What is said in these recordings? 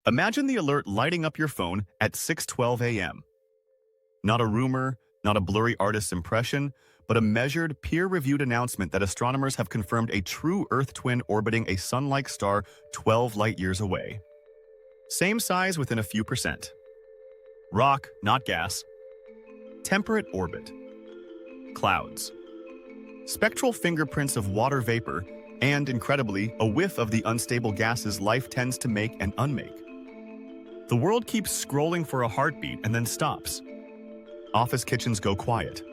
Imagine the alert lighting up your phone at 6:12 a.m. Not a rumor, not a blurry artist's impression, but a measured, peer-reviewed announcement that astronomers have confirmed a true Earth twin orbiting a sun-like star 12 light-years away. Same size within a few percent. Rock, not gas. Temperate orbit. Clouds. Spectral fingerprints of water vapor, and, incredibly, a whiff of the unstable gases life tends to make and unmake. The world keeps scrolling for a heartbeat and then stops. Office kitchens go quiet.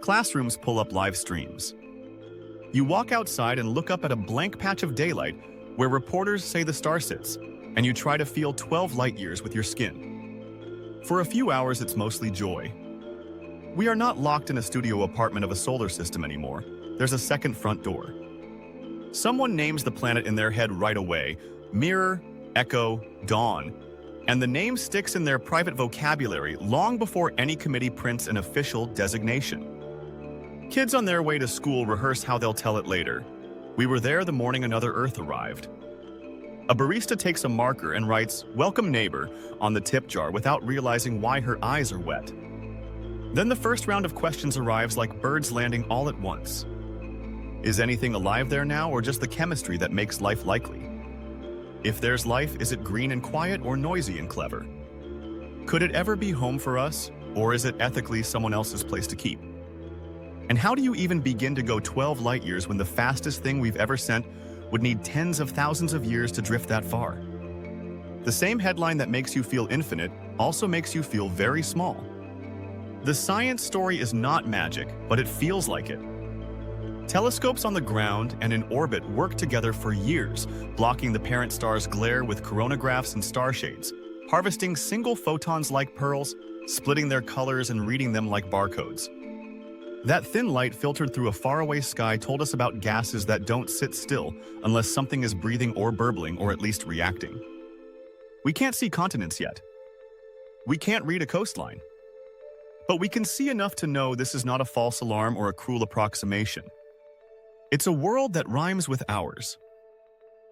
Classrooms pull up live streams. You walk outside and look up at a blank patch of daylight where reporters say the star sits, and you try to feel 12 light-years with your skin. For a few hours, it's mostly joy. We are not locked in a studio apartment of a solar system anymore. There's a second front door. Someone names the planet in their head right away: Mirror, Echo, Dawn. And the name sticks in their private vocabulary long before any committee prints an official designation. Kids on their way to school rehearse how they'll tell it later. We were there the morning another Earth arrived. A barista takes a marker and writes, "Welcome neighbor," on the tip jar without realizing why her eyes are wet. Then the first round of questions arrives like birds landing all at once. Is anything alive there now, or just the chemistry that makes life likely? If there's life, is it green and quiet or noisy and clever? Could it ever be home for us, or is it ethically someone else's place to keep? And how do you even begin to go 12 light-years when the fastest thing we've ever sent would need tens of thousands of years to drift that far? The same headline that makes you feel infinite also makes you feel very small. The science story is not magic, but it feels like it. Telescopes on the ground and in orbit work together for years, blocking the parent star's glare with coronagraphs and star shades, harvesting single photons like pearls, splitting their colors and reading them like barcodes. That thin light filtered through a faraway sky told us about gases that don't sit still unless something is breathing or burbling or at least reacting. We can't see continents yet. We can't read a coastline. But we can see enough to know this is not a false alarm or a cruel approximation. It's a world that rhymes with ours.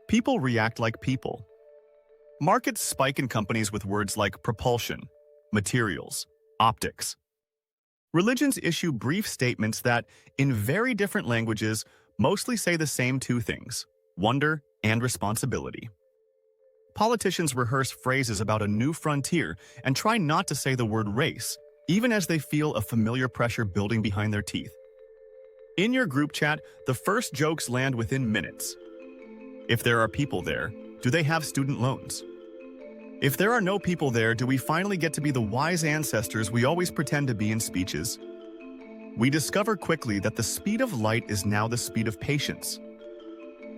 People react like people. Markets spike in companies with words like propulsion, materials, optics. Religions issue brief statements that, in very different languages, mostly say the same two things: wonder and responsibility. Politicians rehearse phrases about a new frontier and try not to say the word race, even as they feel a familiar pressure building behind their teeth. In your group chat, the first jokes land within minutes. If there are people there, do they have student loans? If there are no people there, do we finally get to be the wise ancestors we always pretend to be in speeches? We discover quickly that the speed of light is now the speed of patience.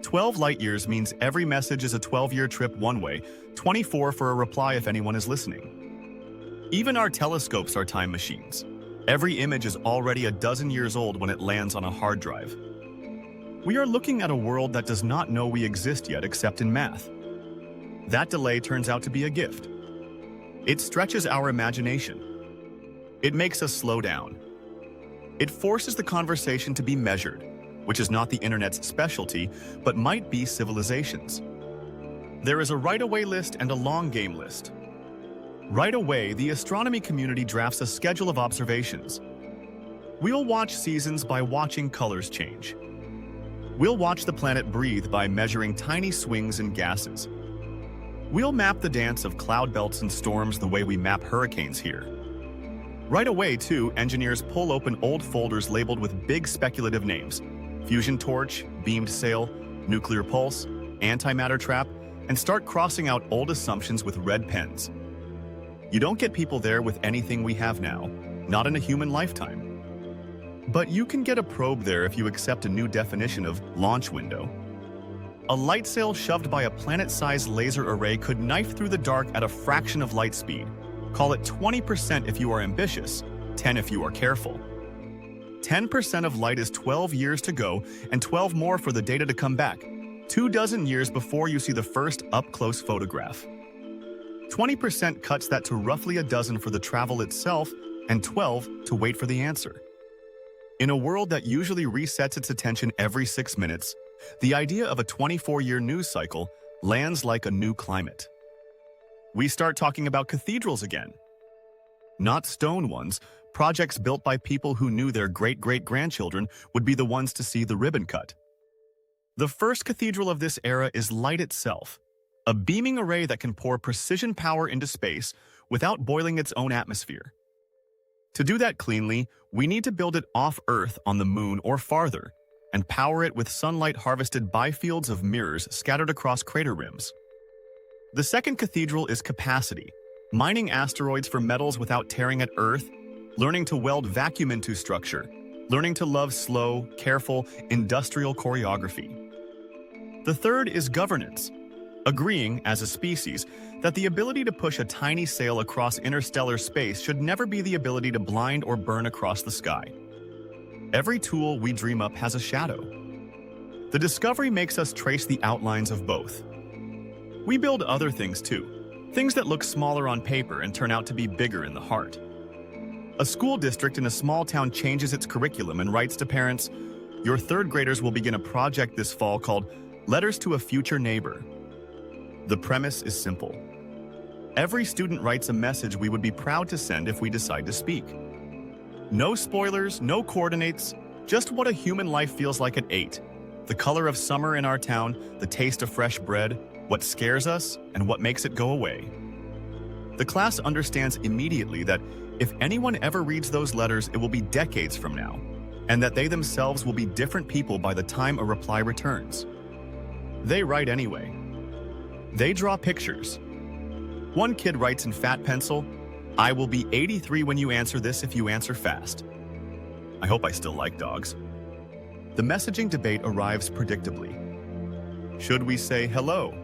12 light-years means every message is a 12-year trip one way, 24 for a reply if anyone is listening. Even our telescopes are time machines. Every image is already a dozen years old when it lands on a hard drive. We are looking at a world that does not know we exist yet except in math. That delay turns out to be a gift. It stretches our imagination. It makes us slow down. It forces the conversation to be measured, which is not the internet's specialty, but might be civilization's. There is a right-away list and a long-game list. Right away, the astronomy community drafts a schedule of observations. We'll watch seasons by watching colors change. We'll watch the planet breathe by measuring tiny swings in gases. We'll map the dance of cloud belts and storms the way we map hurricanes here. Right away, too, engineers pull open old folders labeled with big speculative names: fusion torch, beamed sail, nuclear pulse, antimatter trap, and start crossing out old assumptions with red pens. You don't get people there with anything we have now, not in a human lifetime. But you can get a probe there if you accept a new definition of launch window. A light sail shoved by a planet-sized laser array could knife through the dark at a fraction of light speed. Call it 20% if you are ambitious, 10 if you are careful. 10% of light is 12 years to go and 12 more for the data to come back, 24 years before you see the first up-close photograph. 20% cuts that to roughly a dozen for the travel itself and 12 to wait for the answer. In a world that usually resets its attention every 6 minutes, the idea of a 24-year news cycle lands like a new climate. we start talking about cathedrals again. Not stone ones, projects built by people who knew their great-great-grandchildren would be the ones to see the ribbon cut. The first cathedral of this era is light itself, a beaming array that can pour precision power into space without boiling its own atmosphere. To do that cleanly, we need to build it off Earth on the moon or farther, and power it with sunlight harvested by fields of mirrors scattered across crater rims. The second cathedral is capacity, mining asteroids for metals without tearing at Earth, learning to weld vacuum into structure, learning to love slow, careful, industrial choreography. The third is governance, agreeing, as a species, that the ability to push a tiny sail across interstellar space should never be the ability to blind or burn across the sky. Every tool we dream up has a shadow. The discovery makes us trace the outlines of both. We build other things too, things that look smaller on paper and turn out to be bigger in the heart. A school district in a small town changes its curriculum and writes to parents, "Your third graders will begin a project this fall called Letters to a Future Neighbor." The premise is simple. Every student writes a message we would be proud to send if we decide to speak. No spoilers, no coordinates, just what a human life feels like at 8. The color of summer in our town, the taste of fresh bread, what scares us, and what makes it go away. The class understands immediately that if anyone ever reads those letters, it will be decades from now, and that they themselves will be different people by the time a reply returns. They write anyway. They draw pictures. One kid writes in fat pencil, "I will be 83 when you answer this if you answer fast." I hope I still like dogs. The messaging debate arrives predictably. Should we say hello?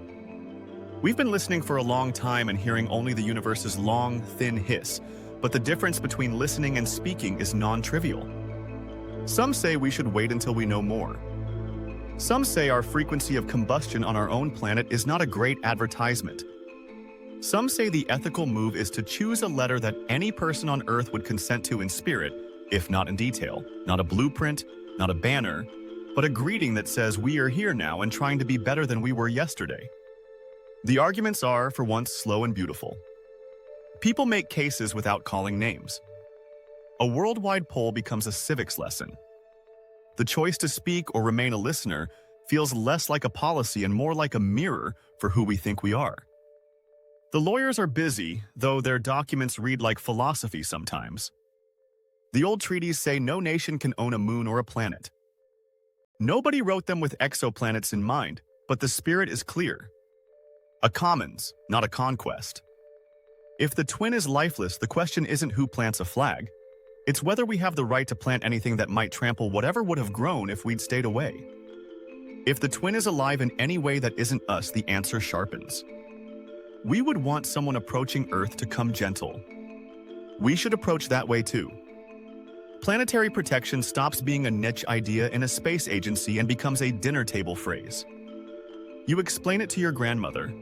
We've been listening for a long time and hearing only the universe's long, thin hiss, but the difference between listening and speaking is non-trivial. Some say we should wait until we know more. Some say our frequency of combustion on our own planet is not a great advertisement. Some say the ethical move is to choose a letter that any person on Earth would consent to in spirit, if not in detail, not a blueprint, not a banner, but a greeting that says we are here now and trying to be better than we were yesterday. The arguments are, for once, slow and beautiful. People make cases without calling names. A worldwide poll becomes a civics lesson. The choice to speak or remain a listener feels less like a policy and more like a mirror for who we think we are. The lawyers are busy, though their documents read like philosophy sometimes. The old treaties say no nation can own a moon or a planet. Nobody wrote them with exoplanets in mind, but the spirit is clear. A commons, not a conquest. If the twin is lifeless, the question isn't who plants a flag. It's whether we have the right to plant anything that might trample whatever would have grown if we'd stayed away. If the twin is alive in any way that isn't us, the answer sharpens. We would want someone approaching Earth to come gentle. We should approach that way too. Planetary protection stops being a niche idea in a space agency and becomes a dinner table phrase. You explain it to your grandmother.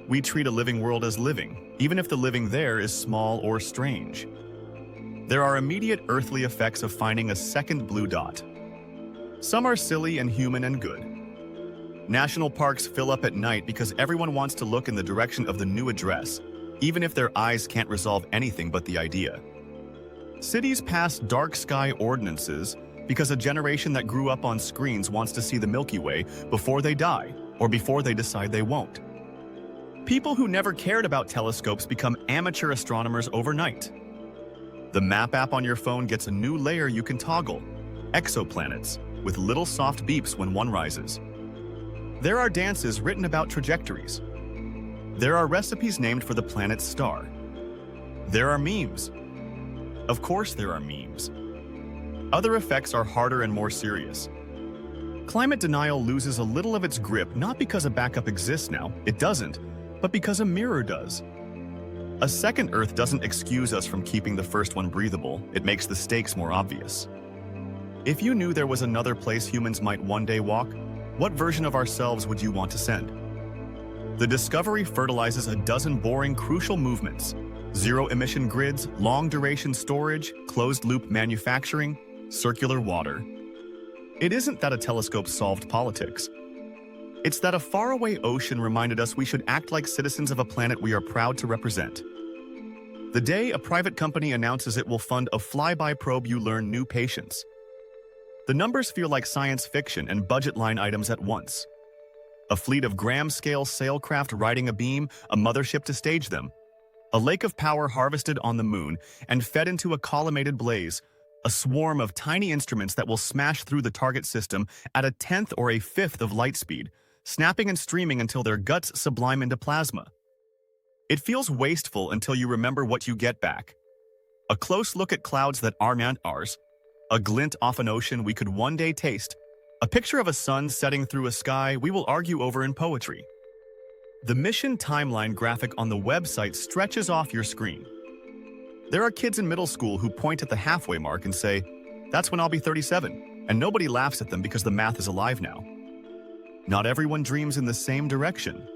We treat a living world as living, even if the living there is small or strange. There are immediate earthly effects of finding a second blue dot. Some are silly and human and good. National parks fill up at night because everyone wants to look in the direction of the new address, even if their eyes can't resolve anything but the idea. Cities pass dark sky ordinances because a generation that grew up on screens wants to see the Milky Way before they die, or before they decide they won't. People who never cared about telescopes become amateur astronomers overnight. The map app on your phone gets a new layer you can toggle, exoplanets, with little soft beeps when one rises. There are dances written about trajectories. There are recipes named for the planet's star. There are memes. Of course there are memes. Other effects are harder and more serious. Climate denial loses a little of its grip not because a backup exists now, it doesn't, but because a mirror does. A second Earth doesn't excuse us from keeping the first one breathable, it makes the stakes more obvious. If you knew there was another place humans might one day walk, what version of ourselves would you want to send? The discovery fertilizes a dozen boring, crucial movements: zero-emission grids, long-duration storage, closed-loop manufacturing, circular water. It isn't that a telescope solved politics. It's that a faraway ocean reminded us we should act like citizens of a planet we are proud to represent. The day a private company announces it will fund a flyby probe, you learn new patience. The numbers feel like science fiction and budget line items at once. A fleet of gram-scale sailcraft riding a beam, a mothership to stage them. A lake of power harvested on the moon and fed into a collimated blaze. A swarm of tiny instruments that will smash through the target system at a tenth or a fifth of light speed, snapping and streaming until their guts sublime into plasma. It feels wasteful until you remember what you get back. A close look at clouds that aren't ours. A glint off an ocean we could one day taste. A picture of a sun setting through a sky we will argue over in poetry. The mission timeline graphic on the website stretches off your screen. There are kids in middle school who point at the halfway mark and say, "That's when I'll be 37, and nobody laughs at them because the math is alive now. Not everyone dreams in the same direction.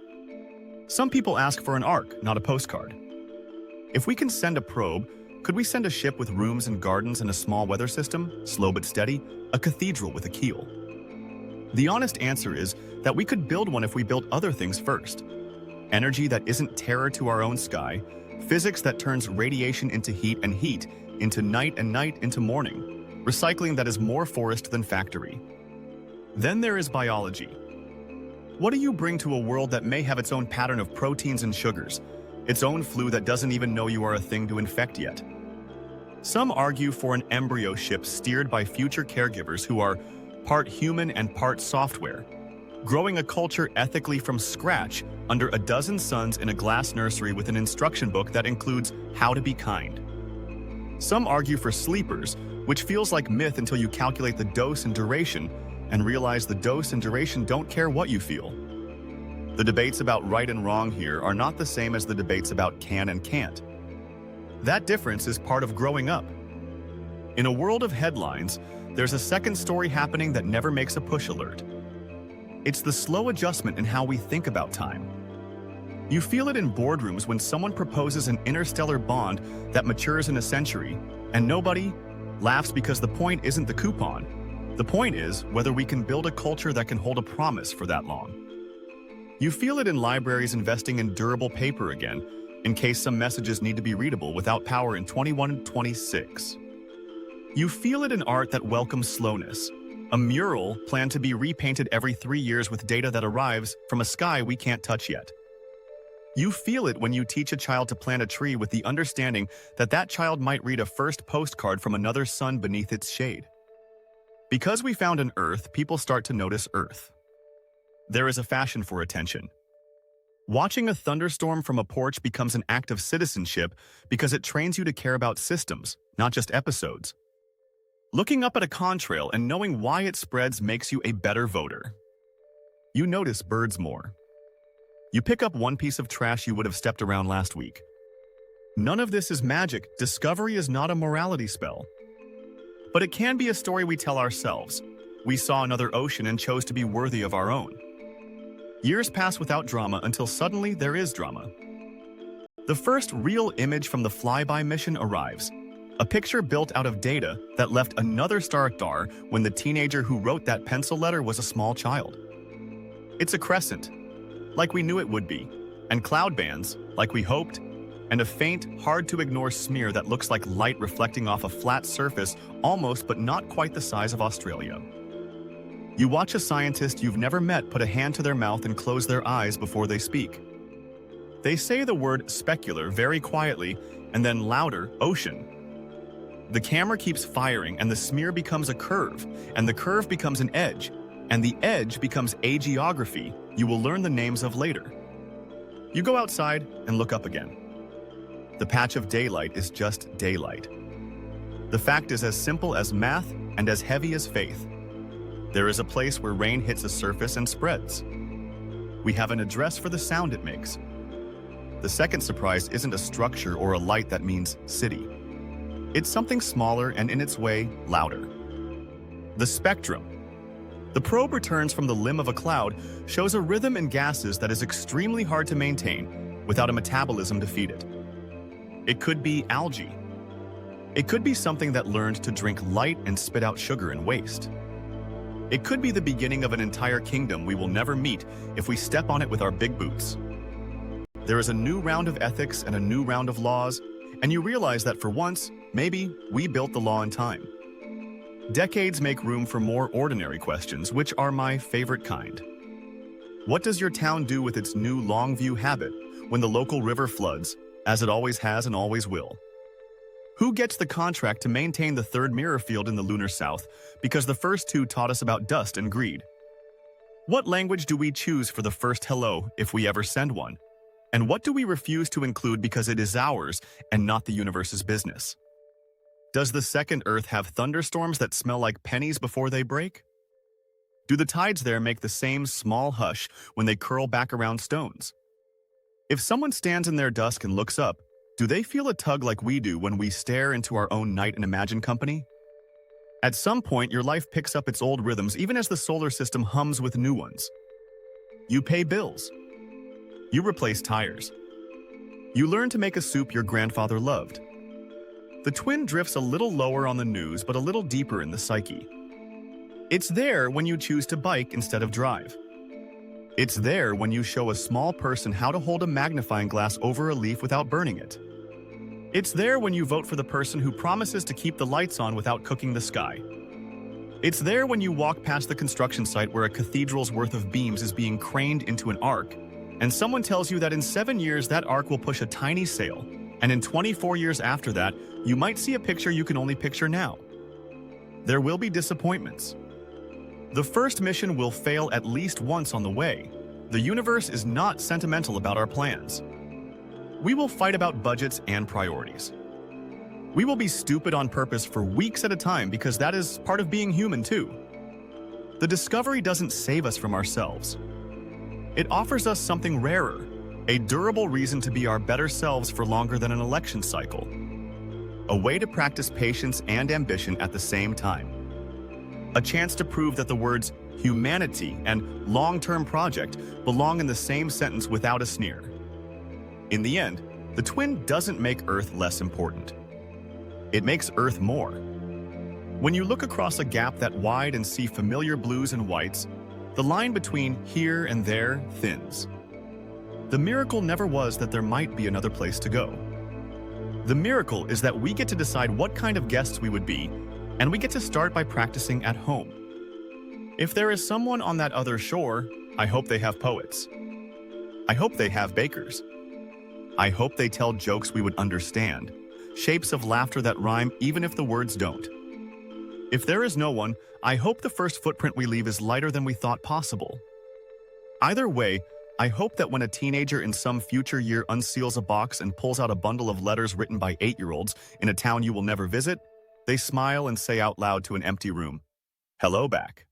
Some people ask for an arc, not a postcard. If we can send a probe, could we send a ship with rooms and gardens and a small weather system, slow but steady, a cathedral with a keel? The honest answer is that we could build one if we built other things first. Energy that isn't terror to our own sky, physics that turns radiation into heat and heat into night and night into morning, recycling that is more forest than factory. Then there is biology. What do you bring to a world that may have its own pattern of proteins and sugars, its own flu that doesn't even know you are a thing to infect yet? Some argue for an embryo ship steered by future caregivers who are part human and part software, growing a culture ethically from scratch under a dozen suns in a glass nursery with an instruction book that includes how to be kind. Some argue for sleepers, which feels like myth until you calculate the dose and duration and realize the dose and duration don't care what you feel. The debates about right and wrong here are not the same as the debates about can and can't. That difference is part of growing up. In a world of headlines, there's a second story happening that never makes a push alert. It's the slow adjustment in how we think about time. You feel it in boardrooms when someone proposes an interstellar bond that matures in a century, and nobody laughs because the point isn't the coupon. The point is whether we can build a culture that can hold a promise for that long. You feel it in libraries investing in durable paper again, in case some messages need to be readable without power in 2126. You feel it in art that welcomes slowness. A mural planned to be repainted every 3 years with data that arrives from a sky we can't touch yet. You feel it when you teach a child to plant a tree with the understanding that that child might read a first postcard from another sun beneath its shade. Because we found an Earth, people start to notice Earth. There is a fashion for attention. Watching a thunderstorm from a porch becomes an act of citizenship because it trains you to care about systems, not just episodes. Looking up at a contrail and knowing why it spreads makes you a better voter. You notice birds more. You pick up one piece of trash you would have stepped around last week. None of this is magic. Discovery is not a morality spell. But it can be a story we tell ourselves. We saw another ocean and chose to be worthy of our own. Years pass without drama until suddenly there is drama. The first real image from the flyby mission arrives. A picture built out of data that left another star dark when the teenager who wrote that pencil letter was a small child. It's a crescent, like we knew it would be, and cloud bands, like we hoped, and a faint, hard-to-ignore smear that looks like light reflecting off a flat surface almost but not quite the size of Australia. You watch a scientist you've never met put a hand to their mouth and close their eyes before they speak. They say the word specular very quietly, and then louder, ocean. The camera keeps firing, and the smear becomes a curve, and the curve becomes an edge, and the edge becomes a geography you will learn the names of later. You go outside and look up again. The patch of daylight is just daylight. The fact is as simple as math and as heavy as faith. There is a place where rain hits a surface and spreads. We have an address for the sound it makes. The second surprise isn't a structure or a light that means city. It's something smaller and, in its way, louder. The spectrum. The probe returns from the limb of a cloud, shows a rhythm in gases that is extremely hard to maintain without a metabolism to feed it. It could be algae. It could be something that learned to drink light and spit out sugar and waste. It could be the beginning of an entire kingdom we will never meet if we step on it with our big boots. There is a new round of ethics and a new round of laws, and you realize that for once, maybe we built the law in time. Decades make room for more ordinary questions, which are my favorite kind. What does your town do with its new long view habit when the local river floods, as it always has and always will? Who gets the contract to maintain the third mirror field in the lunar south because the first two taught us about dust and greed? What language do we choose for the first hello if we ever send one? And what do we refuse to include because it is ours and not the universe's business? Does the second Earth have thunderstorms that smell like pennies before they break? Do the tides there make the same small hush when they curl back around stones? If someone stands in their dusk and looks up, do they feel a tug like we do when we stare into our own night and imagine company? At some point, your life picks up its old rhythms even as the solar system hums with new ones. You pay bills. You replace tires. You learn to make a soup your grandfather loved. The twin drifts a little lower on the news but a little deeper in the psyche. It's there when you choose to bike instead of drive. It's there when you show a small person how to hold a magnifying glass over a leaf without burning it. It's there when you vote for the person who promises to keep the lights on without cooking the sky. It's there when you walk past the construction site where a cathedral's worth of beams is being craned into an arc, and someone tells you that in 7 years that arc will push a tiny sail, and in 24 years after that, you might see a picture you can only picture now. There will be disappointments. The first mission will fail at least once on the way. The universe is not sentimental about our plans. We will fight about budgets and priorities. We will be stupid on purpose for weeks at a time because that is part of being human too. The discovery doesn't save us from ourselves. It offers us something rarer, a durable reason to be our better selves for longer than an election cycle. A way to practice patience and ambition at the same time. A chance to prove that the words humanity and long-term project belong in the same sentence without a sneer. In the end, the twin doesn't make Earth less important. It makes Earth more. When you look across a gap that wide and see familiar blues and whites, the line between here and there thins. The miracle never was that there might be another place to go. The miracle is that we get to decide what kind of guests we would be, and we get to start by practicing at home. If there is someone on that other shore, I hope they have poets. I hope they have bakers. I hope they tell jokes we would understand, shapes of laughter that rhyme even if the words don't. If there is no one, I hope the first footprint we leave is lighter than we thought possible. Either way, I hope that when a teenager in some future year unseals a box and pulls out a bundle of letters written by 8-year-olds in a town you will never visit, they smile and say out loud to an empty room, "Hello back."